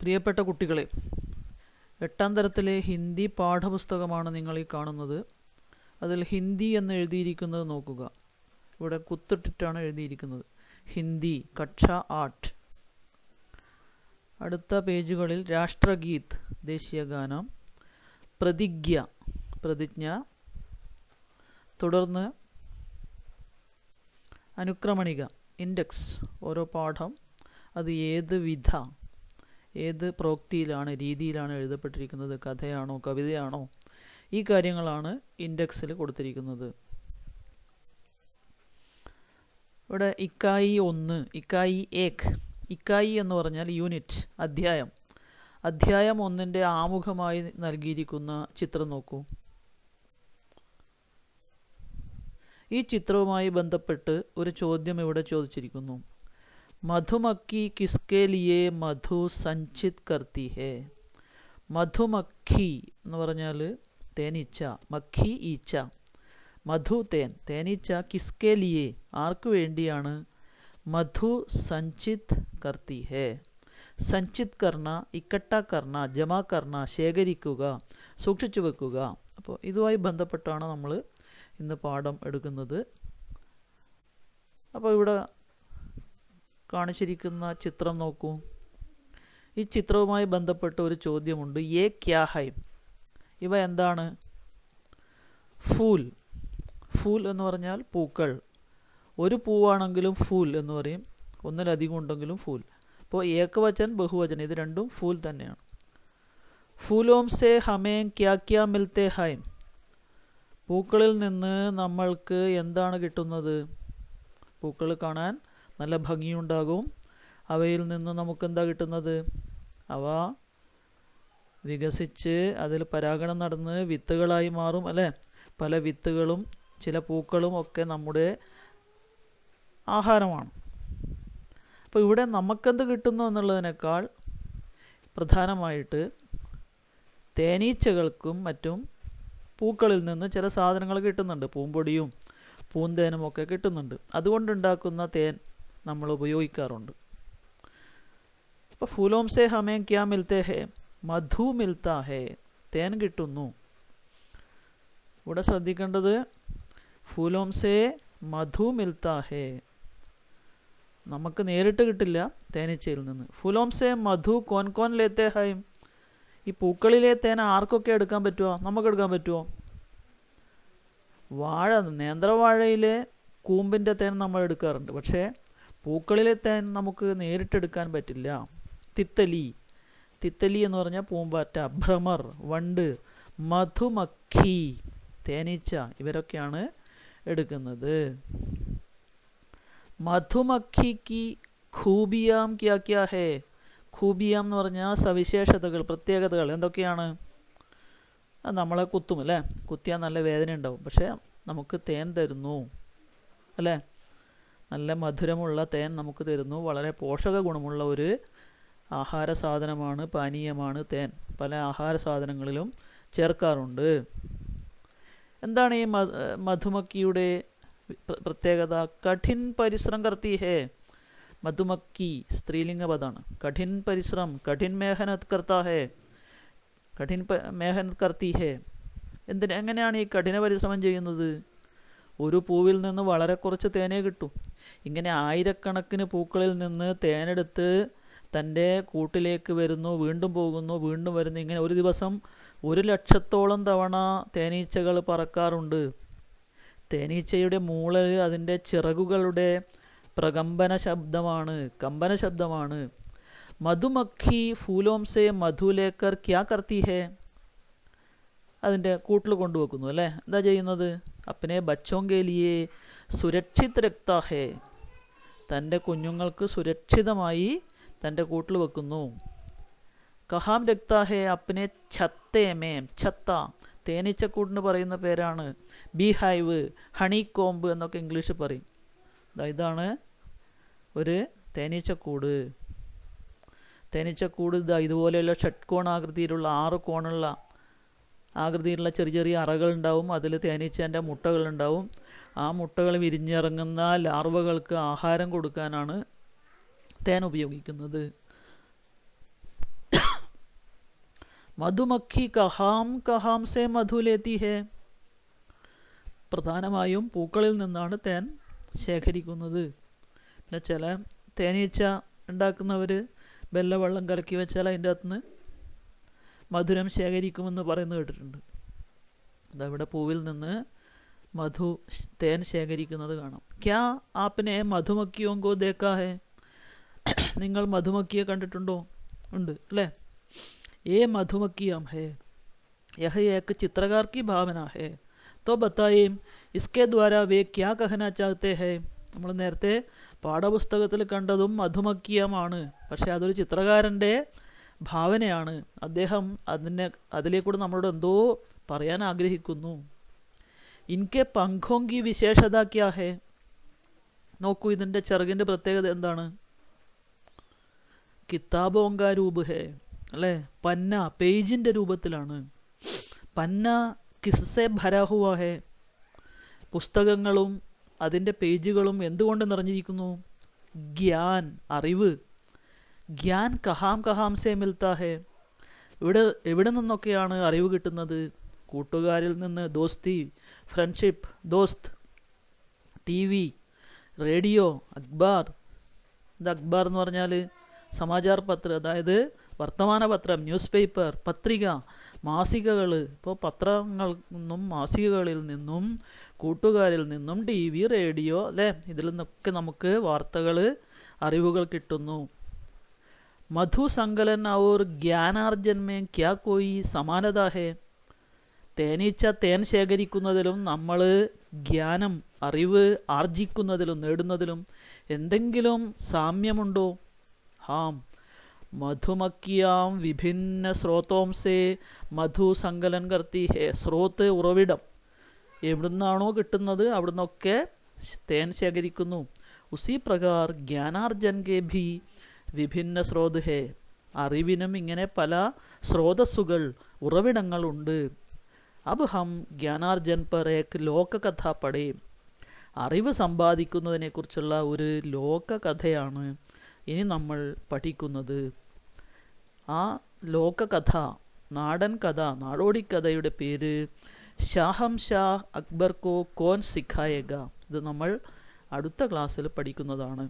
പ്രിയപ്പെട്ട കുട്ടികളെ, 8ാം തരത്തിലെ ഹിന്ദി പാഠപുസ്തകമാണ് നിങ്ങൾ ഈ കാണുന്നത്. അതിൽ ഹിന്ദി എന്ന് എഴുതിയിരിക്കുന്നത് നോക്കുക. ഇവിടെ കുത്തിട്ടിട്ടാണ് എഴുതിയിരിക്കുന്നത്. ഹിന്ദി കക്ഷ 8. അടുത്ത പേജുകളിൽ രാഷ്ട്രഗീത് ദേശീയ ഗാനം, പ്രതിജ്ഞ, തുടർന്ന് അനുക്രമണിക ഇൻഡെക്സ്, ഓരോ പാഠം അത് ഏത് പ്രോക്തിയിലാണ്, രീതിയിലാണ് എഴുതപ്പെട്ടിരിക്കുന്നത്, കഥയാണോ കവിതയാണോ, ഈ കാര്യങ്ങളാണ് ഇൻഡെക്സിൽ കൊടുത്തിരിക്കുന്നത്. ഇവിടെ ഇക്കായി 1, ഇക്കായി 1, ഇക്കായി എന്ന് പറഞ്ഞാൽ യൂണിറ്റ്, അധ്യായം 1ൻ്റെ ആമുഖമായി നൽകിയിരിക്കുന്ന ചിത്രം നോക്കൂ. ഈ ചിത്രവുമായി ബന്ധപ്പെട്ട് ഒരു ചോദ്യം ഇവിടെ ചോദിച്ചിരിക്കുന്നു. മധുമക്കി കിസ്കെ ലിയേ മധു സഞ്ചിത് കർത്തി ഹേ. മധുമക്കി എന്ന് പറഞ്ഞാൽ തേനീച്ച, മക്കി ഈച്ച, മധു തേനീച്ച, കിസ്കെ ലിയേ ആർക്ക് വേണ്ടിയാണ്, മധു സഞ്ചിത് കർത്തി ഹേ. സഞ്ചിത് കർണ, ഇക്കട്ട കർണ, ജമാ കർണ, ശേഖരിക്കുക, സൂക്ഷിച്ചു വെക്കുക. അപ്പോൾ ഇതുമായി ബന്ധപ്പെട്ടാണ് നമ്മൾ ഇന്ന് പാഠം എടുക്കുന്നത്. അപ്പോൾ ഇവിടെ കാണിച്ചിരിക്കുന്ന ചിത്രം നോക്കൂ. ഈ ചിത്രവുമായി ബന്ധപ്പെട്ട് ഒരു ചോദ്യമുണ്ട്. യേ ക്യാ ഹൈ, ഇവ എന്താണ്? ഫൂൽ എന്ന് പറഞ്ഞാൽ പൂക്കൾ. ഒരു പൂവാണെങ്കിലും ഫൂൽ എന്ന് പറയും, ഒന്നിലധികം ഉണ്ടെങ്കിലും ഫൂൽ. അപ്പോൾ ഏകവചൻ ബഹുവചൻ ഇത് രണ്ടും ഫൂൽ തന്നെയാണ്. ഫൂലോം സേ ഹമേ ക്യാ ക്യാ മിൽത്തെ ഹൈ. പൂക്കളിൽ നിന്ന് നമ്മൾക്ക് എന്താണ് കിട്ടുന്നത്? പൂക്കൾ കാണാൻ നല്ല ഭംഗിയുണ്ടാകും. അവയിൽ നിന്ന് നമുക്കെന്താ കിട്ടുന്നത്? അവ വികസിച്ച് അതിൽ പരാഗണം നടന്ന് വിത്തുകളായി മാറും, അല്ലേ? പല വിത്തുകളും ചില പൂക്കളും ഒക്കെ നമ്മുടെ ആഹാരമാണ്. അപ്പോൾ ഇവിടെ നമുക്കെന്ത് കിട്ടുന്നു എന്നുള്ളതിനേക്കാൾ പ്രധാനമായിട്ട് തേനീച്ചകൾക്കും മറ്റും പൂക്കളിൽ നിന്ന് ചില സാധനങ്ങൾ കിട്ടുന്നുണ്ട്. പൂമ്പൊടിയും പൂന്തേനും ഒക്കെ കിട്ടുന്നുണ്ട്. അതുകൊണ്ടുണ്ടാക്കുന്ന തേൻ നമ്മൾ ഉപയോഗിക്കാറുണ്ട്. അപ്പോൾ ഫൂലോം സേ ഹമേ ക്യാ മിൽത്തെ ഹേ, മധു മിൽത്താ ഹേ, തേൻ കിട്ടുന്നു. ഇവിടെ ശ്രദ്ധിക്കേണ്ടത് ഫൂലോം സേ മധു മിൽത്താ ഹേ, നമുക്ക് നേരിട്ട് കിട്ടില്ല തേനീച്ചയിൽ നിന്ന്. ഫൂലോം സേ മധു കോൻ ലേത്തെ ഹൈ, ഈ പൂക്കളിലെ തേൻ ആർക്കൊക്കെ എടുക്കാൻ പറ്റുമോ? നമുക്ക് എടുക്കാൻ പറ്റുമോ? നേന്ത്രവാഴയിലെ കൂമ്പിൻ്റെ തേൻ നമ്മൾ എടുക്കാറുണ്ട്, പക്ഷേ പൂക്കളിലെ തേൻ നമുക്ക് നേരിട്ടെടുക്കാൻ പറ്റില്ല. തിത്തലി എന്ന് പറഞ്ഞാൽ പൂമ്പാറ്റ, ഭ്രമർ വണ്ട്, മധുമക്കി തേനീച്ച, ഇവരൊക്കെയാണ് എടുക്കുന്നത്. മധുമക്കിക്ക് ഖൂബിയാം ക്യാ ക്യാ ഹേ. ഖൂബിയാം എന്ന് പറഞ്ഞാൽ സവിശേഷതകൾ, പ്രത്യേകതകൾ എന്തൊക്കെയാണ്? നമ്മളെ കുത്തും, അല്ലേ? കുത്തിയാൽ നല്ല വേദന ഉണ്ടാവും, പക്ഷേ നമുക്ക് തേൻ തരുന്നു, അല്ലേ? നല്ല മധുരമുള്ള തേൻ നമുക്ക് തരുന്നു. വളരെ പോഷക ഗുണമുള്ള ഒരു ആഹാര സാധനമാണ്, പാനീയമാണ് തേൻ. പല ആഹാര സാധനങ്ങളിലും ചേർക്കാറുണ്ട്. എന്താണ് ഈ മധുമക്കിയുടെ പ്രത്യേകത? കഠിൻ പരിശ്രം കർത്തി ഹേ. മധുമക്കി സ്ത്രീലിംഗ പദമാണ്. കഠിൻ പരിശ്രം, കഠിൻ മേഹനത് കർത്താ ഹേ, കഠിൻ മേഹനത് കർത്തി ഹേ. എങ്ങനെയാണ് ഈ കഠിന പരിശ്രമം ചെയ്യുന്നത്? ഒരു പൂവിൽ നിന്ന് വളരെ കുറച്ച് തേനേ കിട്ടും. ഇങ്ങനെ ആയിരക്കണക്കിന് പൂക്കളിൽ നിന്ന് തേനെടുത്ത് തൻ്റെ കൂട്ടിലേക്ക് വരുന്നു, വീണ്ടും പോകുന്നു, വീണ്ടും വരുന്നു. ഇങ്ങനെ ഒരു ദിവസം 1,00,000-ഓളം തവണ തേനീച്ചകൾ പറക്കാറുണ്ട്. തേനീച്ചയുടെ മൂളൽ അതിൻ്റെ ചിറകുകളുടെ കമ്പന ശബ്ദമാണ്. മധുമക്കി ഫൂലോം സേ മധു ലേക്കർ ക്യാ കർത്തി ഹേ, അതിൻ്റെ കൂട്ടിൽ കൊണ്ടുവെക്കുന്നു, അല്ലേ? എന്താ ചെയ്യുന്നത്? അപ്പനെ ബച്ചോം കെ ലിയേ സുരക്ഷിത് രക്താ ഹേ, തൻ്റെ കുഞ്ഞുങ്ങൾക്ക് സുരക്ഷിതമായി തൻ്റെ കൂട്ടിൽ വെക്കുന്നു. കഹാം രക്താ ഹേ, അപ്പനെ ഛത്ത, തേനീച്ചക്കൂട്ടിന് പറയുന്ന പേരാണ്. ബീ ഹൈവ്, ഹണി കോംബ് എന്നൊക്കെ ഇംഗ്ലീഷിൽ പറയും. ഇതാണ് ഒരു തേനീച്ചക്കൂട്. ഇതുപോലെയുള്ള ഷഡ്കോൺ ആകൃതിയിലുള്ള 6 കോണുള്ള ആകൃതിയിലുള്ള ചെറിയ അറകളുണ്ടാവും. അതിൽ തേനീച്ചേൻ്റെ മുട്ടകളുണ്ടാവും. ആ മുട്ടകൾ വിരിഞ്ഞിറങ്ങുന്ന ലാർവകൾക്ക് ആഹാരം കൊടുക്കാനാണ് തേൻ ഉപയോഗിക്കുന്നത്. മധുമക്കി കഹാം കഹാം സെ മധു ലേത്തി ഹേ. പ്രധാനമായും പൂക്കളിൽ നിന്നാണ് തേൻ ശേഖരിക്കുന്നത്. പിന്നെ ചില തേനീച്ച ഉണ്ടാക്കുന്നവർ വെള്ളവെള്ളം കലക്കി വെച്ചാൽ അതിൻ്റെ അകത്തുനിന്ന് മധുരം ശേഖരിക്കുമെന്ന് പറയുന്നത് കേട്ടിട്ടുണ്ട്. അതവിടെ പൂവിൽ നിന്ന് തേൻ ശേഖരിക്കുന്നത് കാണാം. ക്യാ ആപ്പിനെ മധുമക്കിയോങ്കോ ദേക്കാ ഹേ. നിങ്ങൾ മധുമക്കിയെ കണ്ടിട്ടുണ്ടോ? ഉണ്ട് അല്ലേ. ഏ മധുമക്കിയാം ഹേ, യഹ ഏക് ചിത്രകാർ കി ഭാവന ഹേ, തോ ബത്തായേ ഇസ്കെ ദ്വാരാ വേ ക്യാ കഹനാ ചാഹത്തെ ഹേ. നമ്മൾ നേരത്തെ പാഠപുസ്തകത്തിൽ കണ്ടതും മധുമക്കിയമാണ്, പക്ഷേ അതൊരു ചിത്രകാരൻ്റെ ഭാവനയാണ്. അദ്ദേഹം അതിലേക്കൂടെ നമ്മളോട് എന്തോ പറയാൻ ആഗ്രഹിക്കുന്നു. ഇൻകെ പങ്കോങ്കി വിശേഷത ക്യാ ഹേ. നോക്കൂ, ഇതിൻ്റെ ചിറകിൻ്റെ പ്രത്യേകത എന്താണ്? കിതാബോങ്കാ രൂപ് ഹേ അല്ലേ. പന്ന പേജിൻ്റെ രൂപത്തിലാണ്. പന്ന കിസ്സെ ഭരാ ഹുവാ ഹേ. പുസ്തകങ്ങളും അതിൻ്റെ പേജുകളും എന്തുകൊണ്ട് നിറഞ്ഞിരിക്കുന്നു? ഗ്യാൻ, അറിവ്. ഗ്യാൻ കഹാം കഹാം സെ മിൽത്താ ഹേ. എവിടെ നിന്നൊക്കെയാണ് അറിവ് കിട്ടുന്നത്? കൂട്ടുകാരിൽ നിന്ന്. ദോസ്തി, ഫ്രണ്ട്ഷിപ്പ്, ദോസ്ത്. ടി വി, റേഡിയോ, അഖ്ബാർ. ഇത് അഖ്ബാർ എന്ന് പറഞ്ഞാൽ സമാചാർ പത്രം, അതായത് വർത്തമാന പത്രം, ന്യൂസ് പേപ്പർ, പത്രിക, മാസികകൾ. ഇപ്പോൾ പത്രങ്ങളിൽ നിന്നും മാസികകളിൽ നിന്നും കൂട്ടുകാരിൽ നിന്നും ടി വി, റേഡിയോ അല്ലേ, ഇതിൽ നിന്നൊക്കെ നമുക്ക് വാർത്തകൾ, അറിവുകൾ കിട്ടുന്നു. മധു സങ്കലൻ ഔർ ജ്ഞാനാർജൻ മേ ക്യാ കോയി സമാനത ഹേ. തേനീച്ച തേൻ ശേഖരിക്കുന്നതിലും നമ്മൾ ജ്ഞാനം, അറിവ് ആർജിക്കുന്നതിലും നേടുന്നതിലും എന്തെങ്കിലും സാമ്യമുണ്ടോ? ഹാം. മധുമക്കിയാം വിഭിന്ന സ്രോതോം സേ മധു സങ്കലൻ കർത്തി ഹേ. സ്രോത്ത്, ഉറവിടം. എവിടുന്നാണോ കിട്ടുന്നത് അവിടുന്നൊക്കെ തേൻ ശേഖരിക്കുന്നു. ഉസി പ്രകാർ ജ്ഞാനാർജൻ കെ ഭി വിഭിന്ന സ്രോത് ഹേ. അറിവിനും ഇങ്ങനെ പല സ്രോതസ്സുകൾ, ഉറവിടങ്ങളുണ്ട്. അബ് ഹം ജ്ഞാനാർജൻ പർ ഏക് ലോകകഥ പഠേ. അറിവ് സമ്പാദിക്കുന്നതിനെക്കുറിച്ചുള്ള ഒരു ലോകകഥയാണ് ഇനി നമ്മൾ പഠിക്കുന്നത്. ആ ലോകകഥ, നാടൻ കഥ, നാടോടിക്കഥയുടെ പേര് ഷാഹം ഷാഹ് അക്ബർ കോ കോൻ സിഖായേഗ. ഇത് നമ്മൾ അടുത്ത ക്ലാസ്സിൽ പഠിക്കുന്നതാണ്.